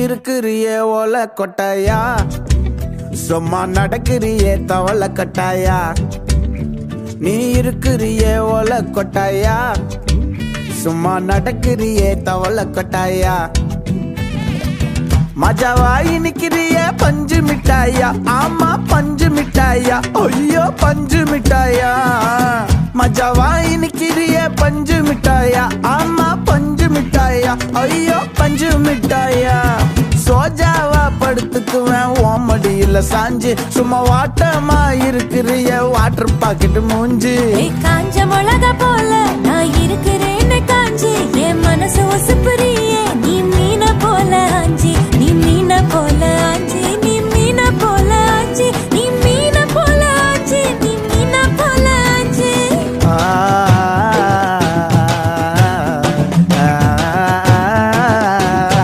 இருக்கிறியே ஓல கொட்டாயா, சும்மா நடக்கிறியே தவள கட்டாயா. நீ இருக்கிறியே ஓல கொட்டாயா, சும்மா நடக்கிறியே தவள கொட்டாயா. மஜாவாய் நிக்கிறிய பஞ்சு மிட்டாயா, ஆமா பஞ்சு மிட்டாயா, ஐயோ பஞ்சு மிட்டாயா. மஜாவாய் நிக்கிறிய பஞ்சு மிட்டாயா, ஆமா பஞ்சு மிட்டாயா, ஐயோ பஞ்சு மிட்டாயா. சோஜாவா படுத்துக்குவேன் ஓமடியில சாஞ்சு, சும்மா வாட்டமா இருக்கிறிய வாட்டர் பாக்கெட் மூஞ்சு. காஞ்ச மிளகா போல நான் இருக்கிறேன்னு காஞ்சி, என் மனசு ஒசுப்புறிய